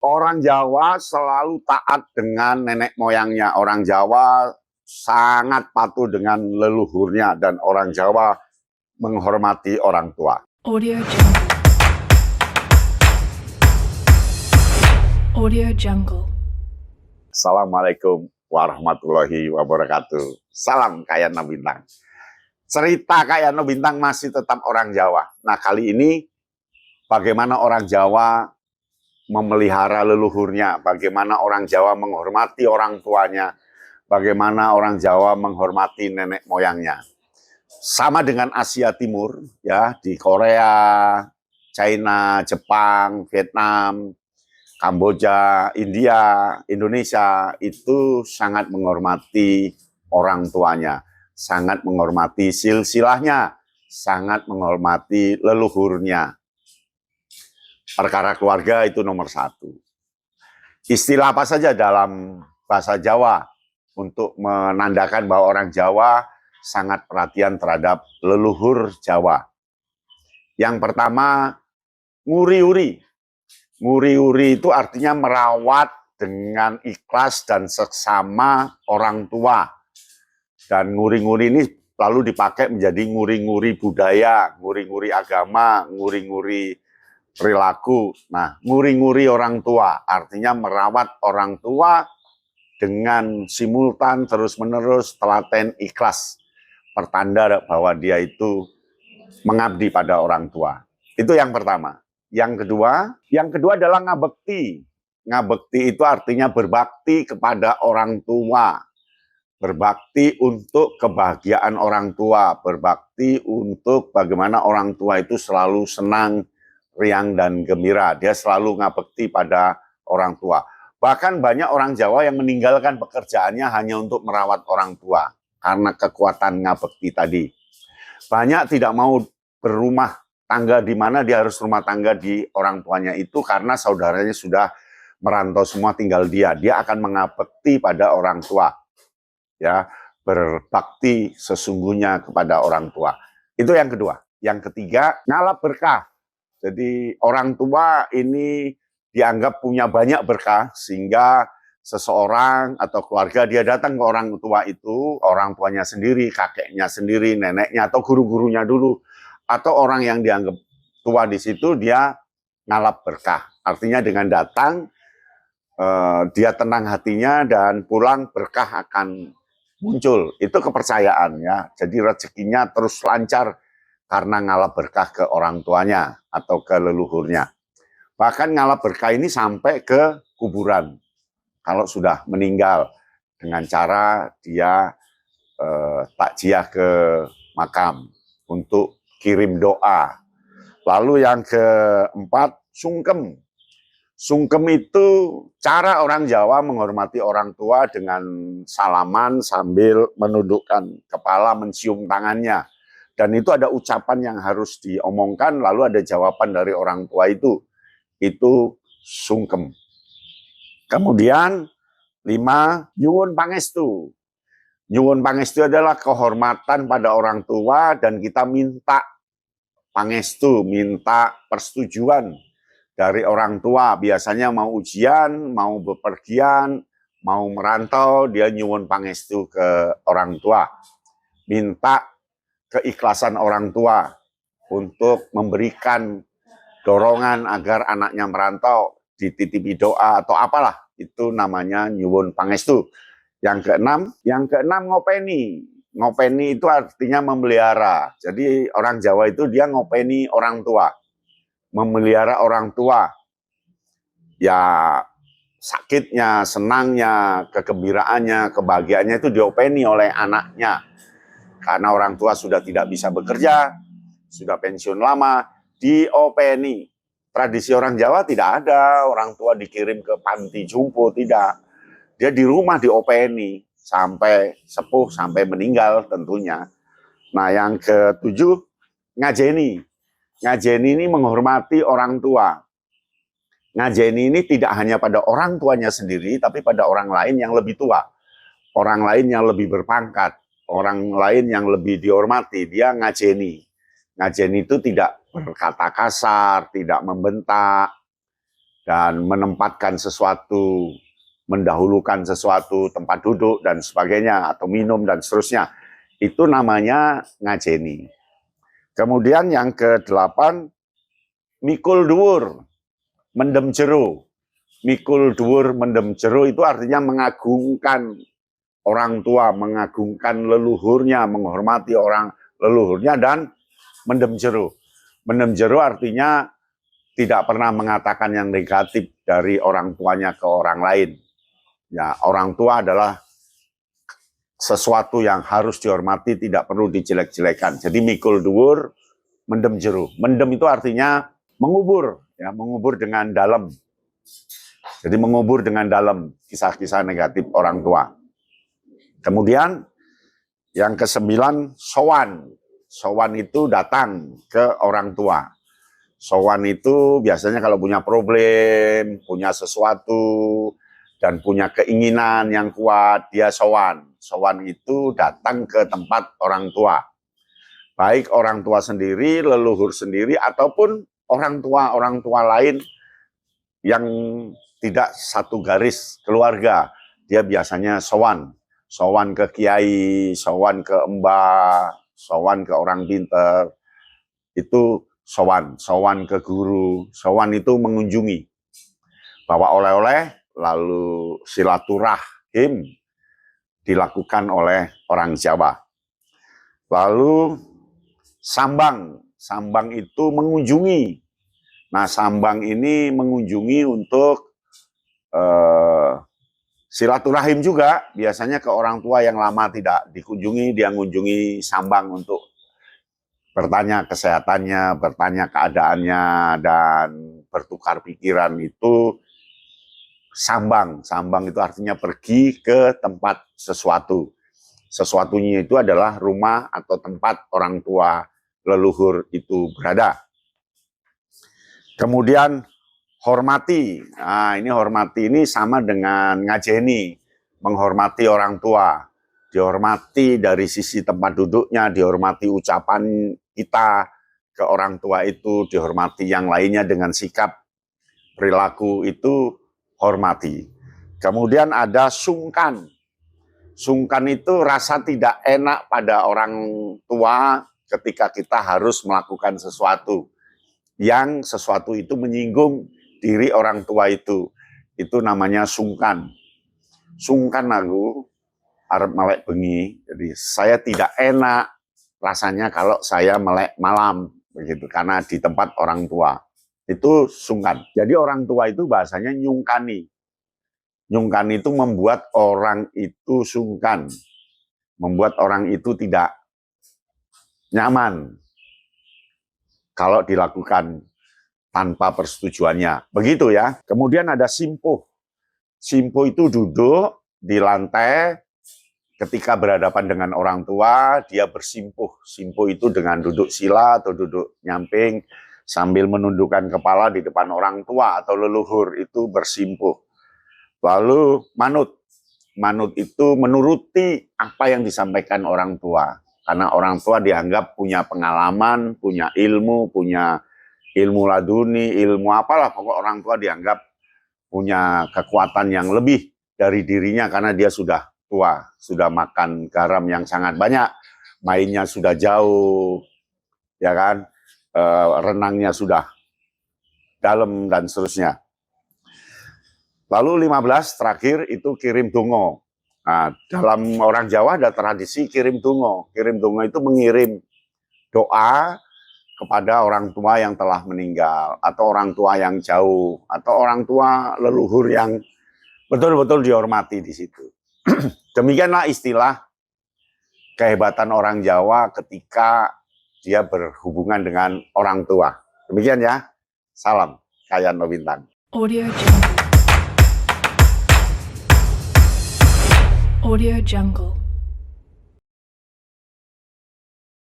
Orang Jawa selalu taat dengan nenek moyangnya. Orang Jawa sangat patuh dengan leluhurnya dan orang Jawa menghormati orang tua. Audio Jungle. Audio Jungle. Assalamualaikum warahmatullahi wabarakatuh. Salam Kayana Bintang. Cerita Kayana Bintang masih tetap orang Jawa. Nah, kali ini bagaimana orang Jawa memelihara leluhurnya, bagaimana orang Jawa menghormati orang tuanya, bagaimana orang Jawa menghormati nenek moyangnya. Sama dengan Asia Timur, ya, di Korea, China, Jepang, Vietnam, Kamboja, India, Indonesia itu sangat menghormati orang tuanya, sangat menghormati silsilahnya, sangat menghormati leluhurnya. Perkara keluarga itu nomor satu. Istilah apa saja dalam bahasa Jawa untuk menandakan bahwa orang Jawa sangat perhatian terhadap leluhur Jawa. Yang pertama, nguri-uri. Nguri-uri itu artinya merawat dengan ikhlas dan seksama orang tua. Dan nguri-nguri ini lalu dipakai menjadi nguri-nguri budaya, nguri-nguri agama, nguri-nguri perilaku. Nah, nguri-nguri orang tua artinya merawat orang tua dengan simultan terus-menerus telaten ikhlas, pertanda bahwa dia itu mengabdi pada orang tua. Itu yang pertama. Yang kedua adalah ngabekti. Ngabekti itu artinya berbakti kepada orang tua, berbakti untuk kebahagiaan orang tua, berbakti untuk bagaimana orang tua itu selalu senang, riang dan gembira. Dia selalu ngabekti pada orang tua. Bahkan banyak orang Jawa yang meninggalkan pekerjaannya hanya untuk merawat orang tua karena kekuatan ngabekti tadi. Banyak tidak mau berumah tangga di mana dia harus rumah tangga di orang tuanya itu karena saudaranya sudah merantau semua, tinggal dia. Dia akan mengabekti pada orang tua. Ya, berbakti sesungguhnya kepada orang tua. Itu yang kedua. Yang ketiga, ngalap berkah. Jadi orang tua ini dianggap punya banyak berkah sehingga seseorang atau keluarga dia datang ke orang tua itu, orang tuanya sendiri, kakeknya sendiri, neneknya atau guru-gurunya dulu, atau orang yang dianggap tua di situ dia ngalap berkah. Artinya dengan datang dia tenang hatinya dan pulang berkah akan muncul. Itu kepercayaan ya. Jadi rezekinya terus lancar karena ngalap berkah ke orang tuanya atau ke leluhurnya. Bahkan ngalap berkah ini sampai ke kuburan. Kalau sudah meninggal dengan cara dia takziah ke makam untuk kirim doa. Lalu yang keempat, sungkem. Sungkem itu cara orang Jawa menghormati orang tua dengan salaman sambil menundukkan kepala, mencium tangannya. Dan itu ada ucapan yang harus diomongkan, lalu ada jawaban dari orang tua itu. Itu sungkem. Kemudian 5, nyuwun pangestu. Nyuwun pangestu adalah kehormatan pada orang tua dan kita minta pangestu, minta persetujuan dari orang tua. Biasanya mau ujian, mau bepergian, mau merantau, dia nyuwun pangestu ke orang tua. Minta keikhlasan orang tua untuk memberikan dorongan agar anaknya merantau, dititipi doa atau apalah, itu namanya nyuwun pangestu. Yang keenam ngopeni. Ngopeni itu artinya memelihara. Jadi orang Jawa itu dia ngopeni orang tua, memelihara orang tua. Ya sakitnya, senangnya, kegembiraannya, kebahagiaannya itu diopeni oleh anaknya. Karena orang tua sudah tidak bisa bekerja, sudah pensiun lama, diopeni. Tradisi orang Jawa tidak ada orang tua dikirim ke panti jompo, tidak. Dia di rumah diopeni sampai sepuh, sampai meninggal tentunya. Nah yang ketujuh, ngajeni. Ngajeni ini menghormati orang tua. Ngajeni ini tidak hanya pada orang tuanya sendiri, tapi pada orang lain yang lebih tua. Orang lain yang lebih berpangkat. Orang lain yang lebih dihormati, dia ngajeni. Ngajeni itu tidak berkata kasar, tidak membentak, dan menempatkan sesuatu, mendahulukan sesuatu, tempat duduk dan sebagainya, atau minum dan seterusnya. Itu namanya ngajeni. Kemudian yang ke-8, mikul dhuwur, mendem jero. Mikul dhuwur, mendem jero itu artinya mengagungkan orang tua, mengagungkan leluhurnya, menghormati orang leluhurnya, dan mendem jero. Mendem jero artinya tidak pernah mengatakan yang negatif dari orang tuanya ke orang lain. Ya, orang tua adalah sesuatu yang harus dihormati, tidak perlu dijelek-jelekan. Jadi mikul dhuwur, mendem jero. Mendem itu artinya mengubur, ya, mengubur dengan dalam. Jadi mengubur dengan dalam kisah-kisah negatif orang tua. Kemudian yang ke-9, sowan. Sowan itu datang ke orang tua. Sowan itu biasanya kalau punya problem, punya sesuatu, dan punya keinginan yang kuat, dia sowan. Sowan itu datang ke tempat orang tua. Baik orang tua sendiri, leluhur sendiri, ataupun orang tua lain yang tidak satu garis keluarga. Dia biasanya sowan. Sowan ke kiai, sowan ke mbah, sowan ke orang pinter. Itu sowan. Sowan ke guru. Sowan itu mengunjungi. Bawa oleh-oleh, lalu silaturahim dilakukan oleh orang Jawa. Lalu sambang. Sambang itu mengunjungi. Nah, sambang ini mengunjungi untuk silaturahim juga, biasanya ke orang tua yang lama tidak dikunjungi, dia mengunjungi sambang untuk bertanya kesehatannya, bertanya keadaannya, dan bertukar pikiran. Itu sambang. Sambang itu artinya pergi ke tempat sesuatu. Sesuatunya itu adalah rumah atau tempat orang tua leluhur itu berada. Kemudian hormati. Nah, ini hormati ini sama dengan ngajeni, menghormati orang tua. Dihormati dari sisi tempat duduknya, dihormati ucapan kita ke orang tua itu, dihormati yang lainnya dengan sikap perilaku itu, hormati. Kemudian ada sungkan. Sungkan itu rasa tidak enak pada orang tua ketika kita harus melakukan sesuatu. Yang sesuatu itu menyinggung diri orang tua itu namanya sungkan. Sungkan aku arep melek bengi, jadi saya tidak enak rasanya kalau saya melek malam begitu, karena di tempat orang tua. Itu sungkan. Jadi orang tua itu bahasanya nyungkani. Nyungkani itu membuat orang itu sungkan, membuat orang itu tidak nyaman kalau dilakukan tanpa persetujuannya. Begitu ya. Kemudian ada simpuh. Simpuh itu duduk di lantai ketika berhadapan dengan orang tua, dia bersimpuh. Simpuh itu dengan duduk sila atau duduk nyamping sambil menundukkan kepala di depan orang tua atau leluhur, itu bersimpuh. Lalu manut. Manut itu menuruti apa yang disampaikan orang tua. Karena orang tua dianggap punya pengalaman, punya ilmu laduni, ilmu apalah, pokok orang tua dianggap punya kekuatan yang lebih dari dirinya karena dia sudah tua, sudah makan garam yang sangat banyak, mainnya sudah jauh, ya kan, renangnya sudah dalam dan seterusnya. Lalu 15 terakhir itu kirim dongo. Nah, dalam orang Jawa ada tradisi kirim dongo. Kirim dongo itu mengirim doa kepada orang tua yang telah meninggal, atau orang tua yang jauh, atau orang tua leluhur yang betul-betul dihormati di situ. Demikianlah istilah kehebatan orang Jawa ketika dia berhubungan dengan orang tua. Demikian ya. Salam Kayan No Bintang. Audio Jungle. Audio Jungle.